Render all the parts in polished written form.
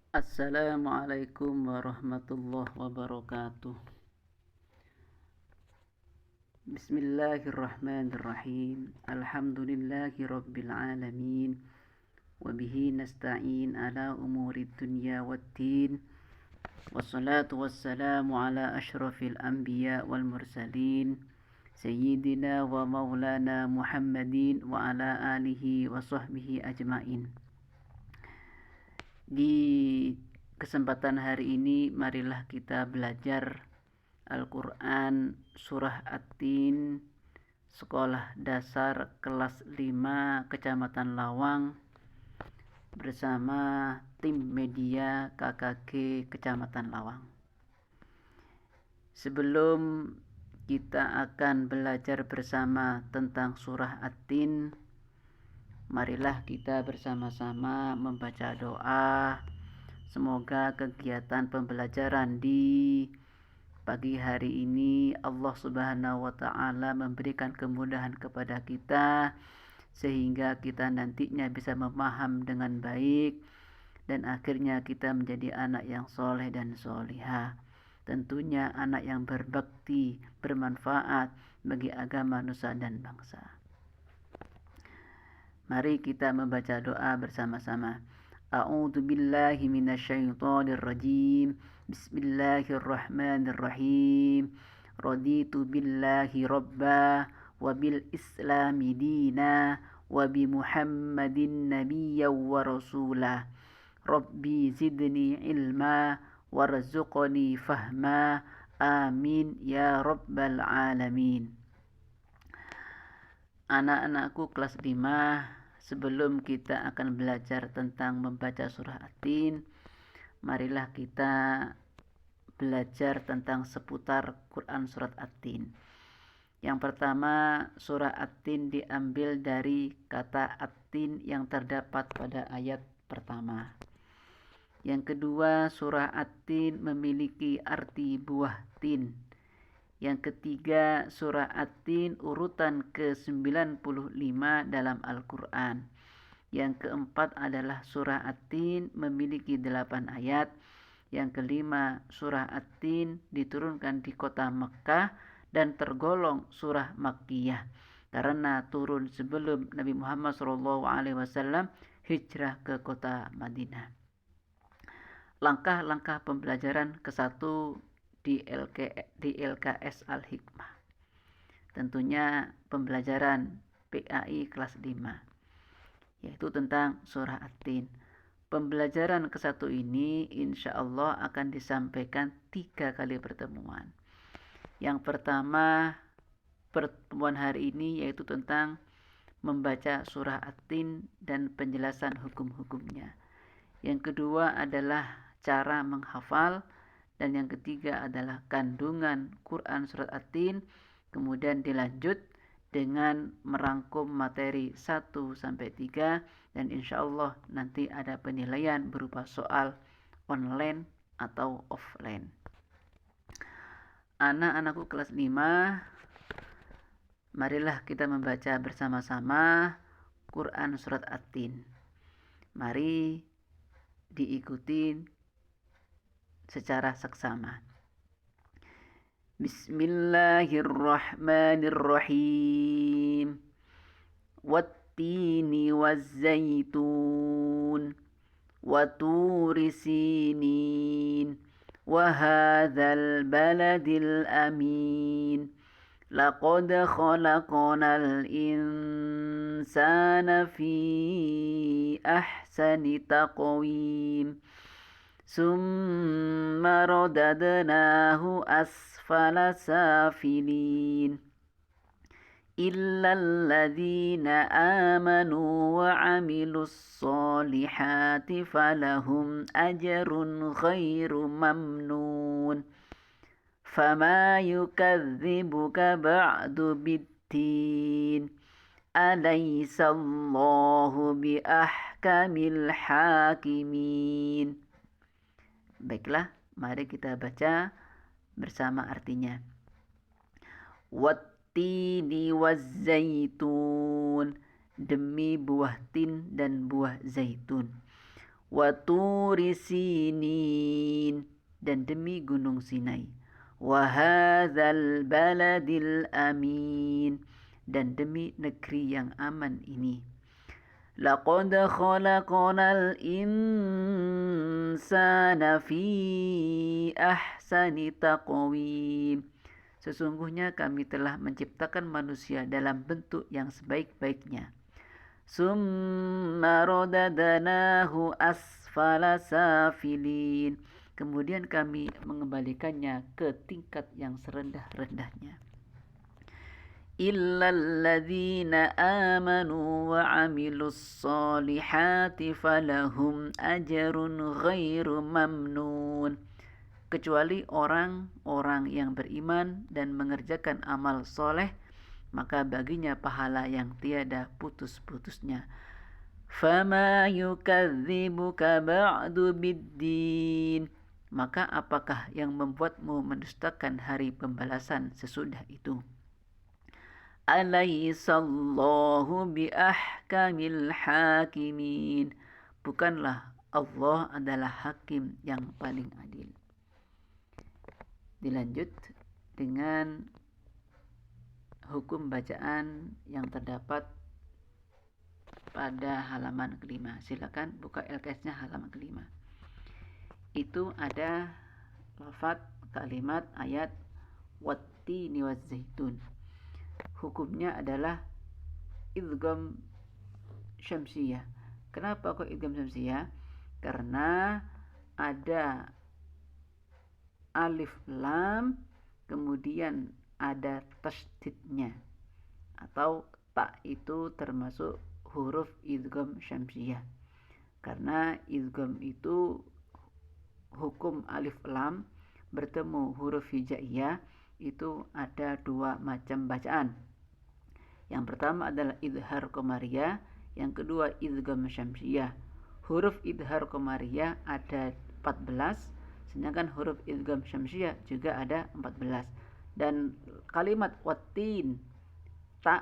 Assalamualaikum warahmatullahi wabarakatuh. Bismillahirrahmanirrahim. Alhamdulillahi rabbil alamin. Wabihi nasta'in ala umuri dunya waddin. Wassalatu wassalamu ala ashrafil anbiya wal mursalin. Sayyidina wa maulana Muhammadin wa ala alihi wa sahbihi ajmain. Di kesempatan hari ini marilah kita belajar Al-Quran Surah At-Tin, Sekolah Dasar Kelas 5 Kecamatan Lawang bersama tim media KKG Kecamatan Lawang. Sebelum kita akan belajar bersama tentang Surah At-Tin, marilah kita bersama-sama membaca doa. Semoga kegiatan pembelajaran di pagi hari ini Allah Subhanahu wa Ta'ala memberikan kemudahan kepada kita sehingga kita nantinya bisa memaham dengan baik dan akhirnya kita menjadi anak yang soleh dan solihah. Tentunya anak yang berbakti, bermanfaat bagi agama, nusa dan bangsa. Mari kita membaca doa bersama-sama. A'udzu billahi minasyaitonir rajim. Bismillahirrahmanirrahim. Raditu billahi rabba wa bil islami dina wa bi Muhammadin nabiyyan wa rasulah. Rabbi zidni ilma warzuqni fahma. Amin ya rabbal alamin. Anak-anakku kelas 5, sebelum kita akan belajar tentang membaca surah At-Tin, marilah kita belajar tentang seputar Quran surat At-Tin. Yang pertama, surah At-Tin diambil dari kata At-Tin yang terdapat pada ayat pertama. Yang kedua, surah At-Tin memiliki arti buah tin. Yang ketiga, surah At-Tin urutan ke-95 dalam Al-Quran. Yang keempat adalah surah At-Tin memiliki 8 ayat. Yang kelima, surah At-Tin diturunkan di kota Mekkah dan tergolong surah Makkiyah karena turun sebelum Nabi Muhammad SAW hijrah ke kota Madinah. Langkah-langkah pembelajaran ke-1 di LKS Al-Hikmah. Tentunya pembelajaran PAI kelas 5, yaitu tentang surah At-Tin. Pembelajaran ke-1 ini insya Allah akan disampaikan 3 kali pertemuan. Yang pertama, pertemuan hari ini yaitu tentang membaca surah At-Tin dan penjelasan hukum-hukumnya. Yang kedua adalah cara menghafal. Dan yang ketiga adalah kandungan Quran surat At-Tin. Kemudian dilanjut dengan merangkum materi 1-3 dan insya Allah nanti ada penilaian berupa soal online atau offline. Anak-anakku kelas 5, marilah kita membaca bersama-sama Quran surat At-Tin. Mari diikuti secara seksama. Bismillahirrahmanirrahim. Wattini wazzaitun wa turi sinin wa hadzal baladil amin. Laqad khalaqnal insana fi ahsani taqwim. Summa radadnahu asfala safilin. Illal ladzina amanu wa amilus solihati falahum ajrun ghairu mamnun. Fama yukadzibuka ba'du biddin. Alaysallahu bi ahkamil hakimin. Baiklah, mari kita baca bersama artinya. Wattini wazzaitun, demi buah tin dan buah zaitun. wa turi sinin, dan demi gunung Sinai, wa hadzal baladil amin, dan demi negeri yang aman ini. Laqad khalaqnal insana fi ahsani taqwim. Sesungguhnya kami telah menciptakan manusia dalam bentuk yang sebaik-baiknya. Summa radadnahu asfala safilin. Kemudian kami mengembalikannya ke tingkat yang serendah-rendahnya. Illal ladzina amanu wa 'amilus solihati falahum ajrun ghairu mamnun. Kecuali orang-orang yang beriman dan mengerjakan amal soleh, maka baginya pahala yang tiada putus-putusnya. Fama yukadzibuka ba'du biddin. Maka apakah yang membuatmu mendustakan hari pembalasan sesudah itu? Alaihissallahu biahkamil hakimin. Bukanlah Allah adalah hakim yang paling adil. Dilanjut dengan hukum bacaan yang terdapat pada halaman kelima. Silakan buka LKS-nya halaman kelima. Itu ada lafaz, kalimat, ayat wattini wazzaitun. Hukumnya adalah idgham syamsiyah. Kenapa kok idgham syamsiyah? Karena ada alif lam, kemudian ada tasdidnya, atau ta itu termasuk huruf idgham syamsiyah. Karena idgham itu hukum alif lam bertemu huruf hijaiyah, itu ada dua macam bacaan. Yang pertama adalah idhar qamariyah, yang kedua idgham syamsiyah. Huruf idhar qamariyah ada 14, sedangkan huruf idgham syamsiyah juga ada 14. Dan kalimat wattin, ta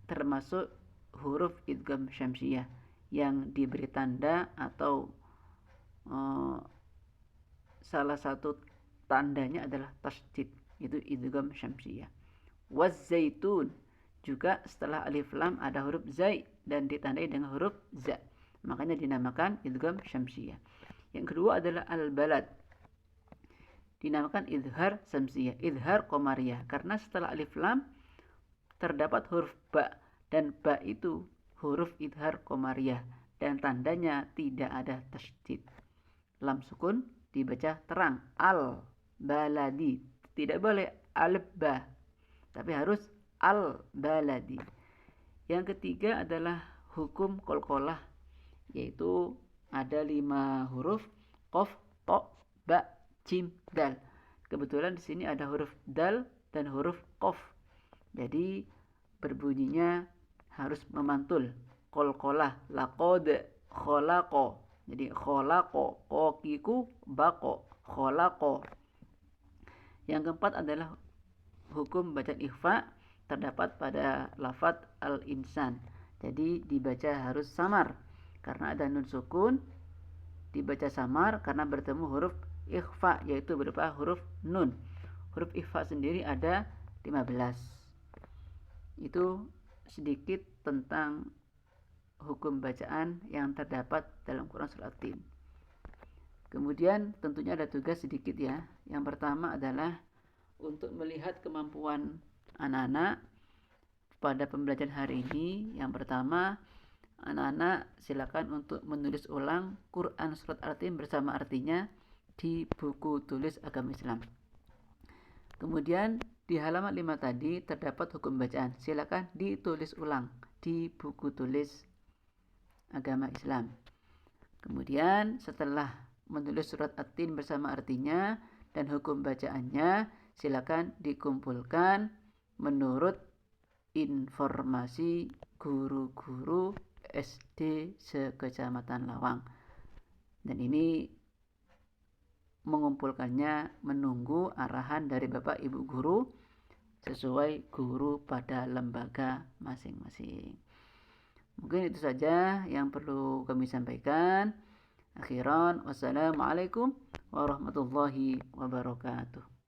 termasuk huruf idgham syamsiyah yang diberi tanda atau salah satu tandanya adalah tasdid, itu idgham syamsiyah. Wazzaitun juga setelah alif lam ada huruf zai dan ditandai dengan huruf za, makanya dinamakan idgham syamsiyah. Yang kedua adalah al-balad, dinamakan idhar syamsiyah, idhar qamariyah, karena setelah alif lam terdapat huruf ba, dan ba itu huruf idhar qamariyah dan tandanya tidak ada tasydid. Lam sukun dibaca terang, al baladi, tidak boleh alif ba, tapi harus al baladi. Yang ketiga adalah hukum qalqalah, yaitu ada 5 huruf, qaf, ta, ba, jim, dal. Kebetulan di sini ada huruf dal dan huruf qaf, jadi berbunyinya harus memantul. Qalqalah, laqad khalaqa, jadi khalaqa, qaqiku baqo, khalaqa. Yang keempat adalah hukum bacaan ikhfa, terdapat pada lafaz al-insan, jadi dibaca harus samar karena ada nun sukun, dibaca samar karena bertemu huruf ikhfa, yaitu berupa huruf nun. Huruf ikhfa sendiri ada 15. Itu sedikit tentang hukum bacaan yang terdapat dalam Quran Surah At-Tin. Kemudian tentunya ada tugas sedikit ya. Yang pertama adalah untuk melihat kemampuan anak-anak pada pembelajaran hari ini. Yang pertama, anak-anak silakan untuk menulis ulang Quran Surat At-Tin bersama artinya di buku tulis agama Islam. Kemudian di halaman 5 tadi terdapat hukum bacaan, silakan ditulis ulang di buku tulis agama Islam. Kemudian setelah menulis surat At-Tin bersama artinya dan hukum bacaannya, silakan dikumpulkan menurut informasi guru-guru SD se-Kecamatan Lawang. Dan ini mengumpulkannya menunggu arahan dari Bapak Ibu guru sesuai guru pada lembaga masing-masing. Mungkin itu saja yang perlu kami sampaikan. Akhiran, wassalamualaikum warahmatullahi wabarakatuh.